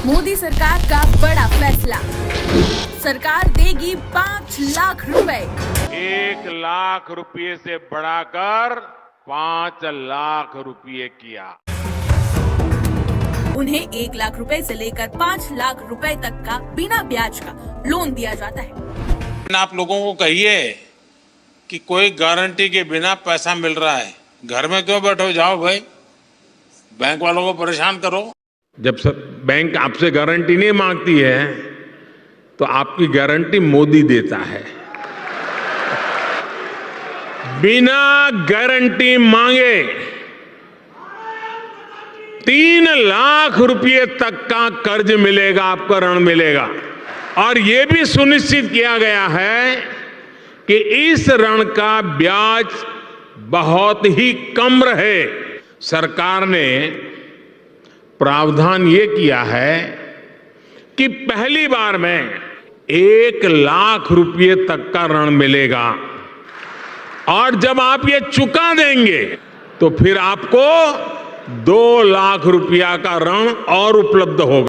मोदी सरकार का बड़ा फैसला, सरकार देगी 5 लाख रुपए। 1 लाख रुपए से बढ़ाकर 5 लाख रुपए किया। उन्हें 1 लाख रुपए से लेकर 5 लाख रुपए तक का बिना ब्याज का लोन दिया जाता है। आप लोगों को कहिए कि कोई गारंटी के बिना पैसा मिल रहा है, घर में क्यों बैठो, जाओ भाई बैंक वालों को परेशान करो। जब बैंक आपसे गारंटी नहीं मांगती है तो आपकी गारंटी मोदी देता है। बिना गारंटी मांगे 3 लाख रुपए तक का कर्ज मिलेगा, आपको ऋण मिलेगा। और यह भी सुनिश्चित किया गया है कि इस ऋण का ब्याज बहुत ही कम रहे। सरकार ने प्रावधान ये किया है कि पहली बार में 1 लाख रुपए तक का ऋण मिलेगा और जब आप ये चुका देंगे तो फिर आपको 2 लाख रुपया का ऋण और उपलब्ध होगा।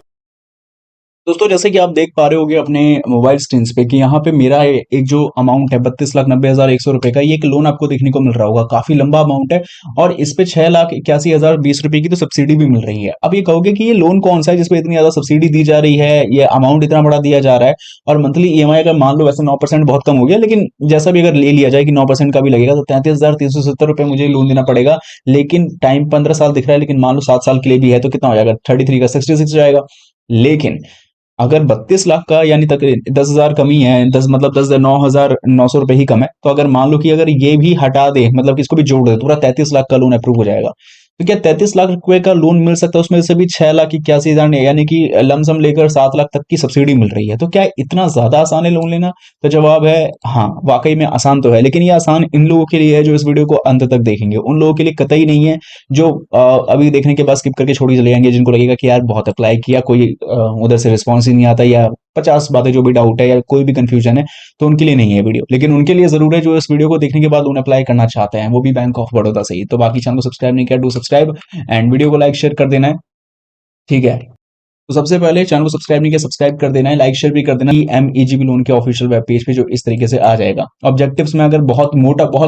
दोस्तों जैसे कि आप देख पा रहे होगे अपने मोबाइल स्क्रीन पे कि यहाँ पे मेरा एक जो अमाउंट है 32,90,100 रुपए का, ये एक लोन आपको देखने को मिल रहा होगा। काफी लंबा अमाउंट है और इस पे 6,81,020 रुपए की तो सब्सिडी भी मिल रही है। अब ये कहोगे कि ये लोन कौन सा है जिसपे इतनी ज्यादा सब्सिडी दी जा रही है, ये अमाउंट इतना बड़ा दिया जा रहा है और मंथली EMI अगर मान लो वैसे 9% बहुत कम हो गया, लेकिन जैसा भी अगर ले लिया जाए कि 9% का भी लगेगा तो 33,370 रुपए मुझे लोन देना पड़ेगा। लेकिन टाइम 15 साल दिख रहा है, लेकिन मान लो 7 साल के लिए भी है तो कितना हो जाएगा, 33 का 66 जाएगा। लेकिन अगर 32 लाख का यानी तक 10,000 कमी है, 9,900 रुपए ही कम है, तो अगर मान लो कि अगर ये भी हटा दे, मतलब कि इसको भी जोड़ दे तो पूरा 33 लाख का लोन अप्रूव हो जाएगा। तो क्या 33 लाख रुपए का लोन मिल सकता है? उसमें से भी 6,81,000 यानी कि लमसम लेकर 7 लाख तक की सब्सिडी मिल रही है। तो क्या इतना ज्यादा आसान है लोन लेना? तो जवाब है हाँ, वाकई में आसान तो है, लेकिन ये आसान इन लोगों के लिए है जो इस वीडियो को अंत तक देखेंगे। उन लोगों के लिए कतई नहीं है जो अभी देखने के बाद स्किप करके छोड़ चले जाएंगे, जिनको लगेगा कि यार बहुत अप्लाई किया, कोई उधर से रिस्पॉन्स ही नहीं आता या 50 बातें जो भी डाउट है या कोई भी कंफ्यूजन है, तो उनके लिए नहीं है वीडियो। लेकिन उनके लिए जरूर है जो इस वीडियो को देखने के बाद लोन अप्लाई करना चाहते हैं, वो भी बैंक ऑफ बड़ौदा से ही। तो बाकी चैनल को सब्सक्राइब नहीं किया, डू सब्सक्राइब एंड वीडियो को लाइक शेयर कर देना है, ठीक है। तो सबसे पहले चैनल को सब्सक्राइब नहीं किया, सब्सक्राइब कर देना है, लाइक शेयर भी कर देना है। MEGB लोन के ऑफिशियल वेब पेज पे जो इस तरीके से आ जाएगा। ऑब्जेक्टिव्स में अगर बहुत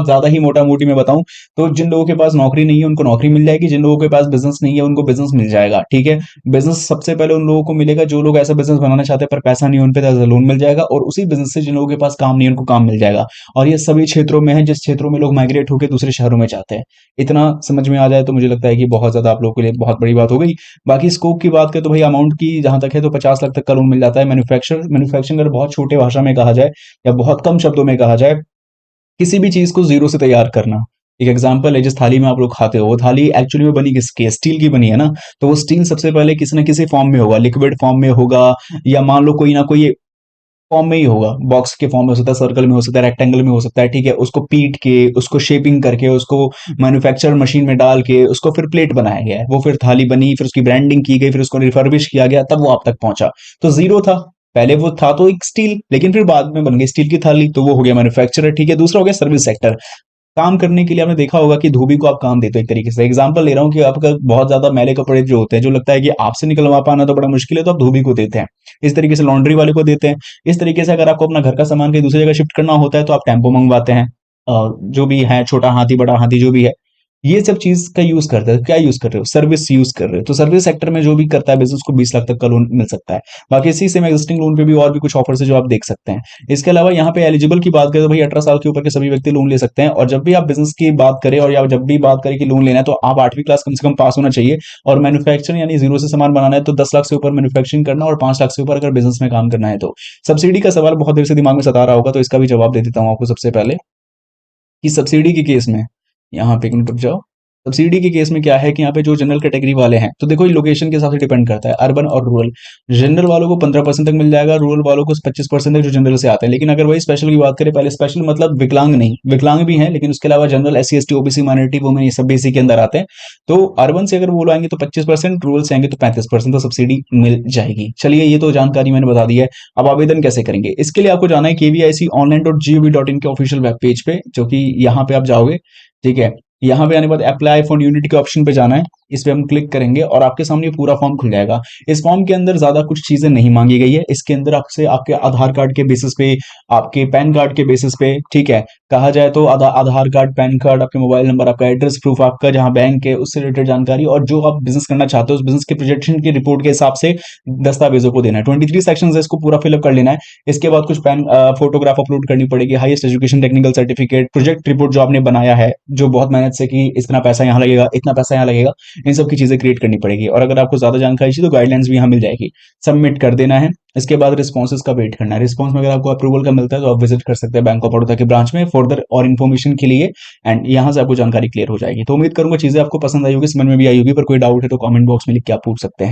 ज्यादा ही मोटा मोटी में बताऊं तो जिन लोगों के पास नौकरी नहीं है उनको नौकरी मिल जाएगी, जिन लोगों के पास बिजनेस नहीं है उनको बिजनेस मिल जाएगा, ठीक है। बिजनेस सबसे पहले उन लोगों को मिलेगा जो लोग ऐसा बिजनेस बनाना चाहते हैं पर पैसा नहीं, उन पे लोन मिल जाएगा। और उसी बिजनेस से जिन लोगों के पास काम नहीं है उनको काम मिल जाएगा। और ये सभी क्षेत्रों में है जिस क्षेत्रों में लोग माइग्रेट होकर दूसरे शहरों में जाते हैं। इतना समझ में आ जाए तो मुझे लगता है कि बहुत ज्यादा आप लोगों के लिए बहुत बड़ी बात हो गई। बाकी स्कोप की बात करें तो भाई अमाउंट की जहां तक है तो 50 लाख तक का लोन मिल जाता है। मैन्युफैक्चरिंग अगर बहुत छोटे भाषा में कहा जाए या बहुत कम शब्दों में कहा जाए, किसी भी चीज को जीरो से तैयार करना। एक एग्जांपल है, जिस थाली में आप लोग खाते हो वो थाली एक्चुअली में बनी किसकी है? स्टील की बनी है ना। तो वो स्टील सबसे पहले किसी न किसी फॉर्म में होगा, लिक्विड फॉर्म में होगा या मान लो कोई ना कोई फॉर्म में ही होगा, बॉक्स के फॉर्म में हो सकता है, सर्कल में हो सकता है, रेक्टेंगल में हो सकता है, ठीक है। उसको पीट के, उसको शेपिंग करके, उसको मैन्युफैक्चर मशीन में डाल के उसको फिर प्लेट बनाया गया है, वो फिर थाली बनी, फिर उसकी ब्रांडिंग की गई, फिर उसको रिफर्बिश किया गया, तब वो आप तक पहुंचा। तो जीरो था पहले, वो था तो एक स्टील, लेकिन फिर बाद में बन गई स्टील की थाली, तो वो हो गया मैन्युफैक्चरर, ठीक है। दूसरा हो गया सर्विस सेक्टर। काम करने के लिए आपने देखा होगा कि धोबी को आप काम देते हो एक तरीके से। एग्जांपल ले रहा हूं कि आपका बहुत ज्यादा मैले कपड़े जो होते हैं, जो लगता है कि आपसे निकलवा पाना तो बड़ा मुश्किल है, तो आप धोबी को देते हैं। इस तरीके से लॉन्ड्री वाले को देते हैं। इस तरीके से अगर आपको अपना घर का सामान कहीं दूसरी जगह शिफ्ट करना होता है तो आप टेम्पो मंगवाते हैं, जो भी है, छोटा हाथी बड़ा हाथी जो भी है, ये सब चीज का यूज करते हैं। क्या यूज कर रहे हो? सर्विस यूज कर रहे हो। तो सर्विस सेक्टर में जो भी करता है बिजनेस को 20 लाख तक का लोन मिल सकता है। बाकी इसी सेम एग्जिस्टिंग लोन पे भी और भी कुछ ऑफर्स है जो आप देख सकते हैं। इसके अलावा यहाँ पे एलिजिबल की बात करें तो भाई 18 साल के ऊपर के सभी व्यक्ति लोन ले सकते हैं। और जब भी आप बिजनेस की बात करें और या जब भी बात करें कि लोन लेना है तो आप 8वीं क्लास कम से कम पास होना चाहिए। और मैन्युफैक्चरिंग यानी जीरो से सामान बनाना है तो 10 लाख से ऊपर मैन्युफैक्चरिंग करना और 5 लाख से ऊपर अगर बिजनेस में काम करना है तो। सब्सिडी का सवाल बहुत देर से दिमाग में सता रहा होगा, तो इसका भी जवाब दे देता हूँ आपको सबसे पहले कि सब्सिडी के केस में, यहाँ पे रुक जाओ, सब्सिडी के केस में क्या है कि यहाँ पे जो जनरल कैटेगरी वाले हैं, तो देखो ये लोकेशन के हिसाब से डिपेंड करता है, अर्बन और रूरल। जनरल वालों को 15% तक मिल जाएगा, रूरल वालों को 25% तक जो जनरल से आते हैं। लेकिन अगर वही स्पेशल की बात करें, पहले स्पेशल मतलब विकलांग नहीं, विकलांग भी हैं, लेकिन उसके अलावा general, SC ST OBC minority women, ये सब भी इसी के अंदर आते हैं। तो अर्बन से अगर वो आएंगे तो 25%, रूरल से आएंगे तो 35% तो सब्सिडी मिल जाएगी। चलिए ये तो जानकारी मैंने बता दी है। अब आवेदन कैसे करेंगे? इसके लिए आपको जाना है KVIC online.gov.in के ऑफिशियल वेब पेज पे, जो कि यहाँ पे आप जाओगे, ठीक है। यहाँ पे आने के बाद अप्लाई फॉर यूनिट के ऑप्शन पे जाना है, इस पे हम क्लिक करेंगे और आपके सामने पूरा फॉर्म खुल जाएगा। इस फॉर्म के अंदर ज्यादा कुछ चीजें नहीं मांगी गई है, इसके अंदर आपसे आपके आधार कार्ड के बेसिस पे, आपके पैन कार्ड के बेसिस पे, ठीक है, कहा जाए तो आधार कार्ड, पैन कार्ड, आपके मोबाइल नंबर, आपका एड्रेस प्रूफ, आपका जहां बैंक है उससे रिलेटेड जानकारी, और जो आप बिजनेस करना चाहते हो उस बिजनेस के प्रोजेक्शन की रिपोर्ट के हिसाब से दस्तावेजों को देना है। 23 सेक्शन है, इसको पूरा फिलअप कर लेना है। इसके बाद कुछ फोटोग्राफ अपलोड करनी पड़ेगी, highest education, technical certificate, project report जो आपने बनाया है, जो बहुत मेहनत से कि इतना पैसा यहाँ लगेगा, इतना पैसा यहाँ लगेगा, इन सब की चीजें क्रिएट करनी पड़ेगी। और अगर आपको ज्यादा जानकारी चाहिए तो गाइडलाइंस भी यहाँ मिल जाएगी, सबमिट कर देना है। इसके बाद रिस्पॉन्सेज का वेट करना है। रिस्पॉन्स में अगर आपको अप्रूवल का मिलता है तो आप विजिट कर सकते हैं बैंक ऑफ बड़ौदा के ब्रांच में फर्दर और इन्फॉर्मेशन के लिए, एंड यहाँ से आपको जानकारी क्लियर हो जाएगी। तो उम्मीद करूंगा चीजें आपको पसंद आई होगी, समझ में भी आई होगी, पर कोई डाउट है तो कमेंट बॉक्स में लिख के आप पूछ सकते हैं।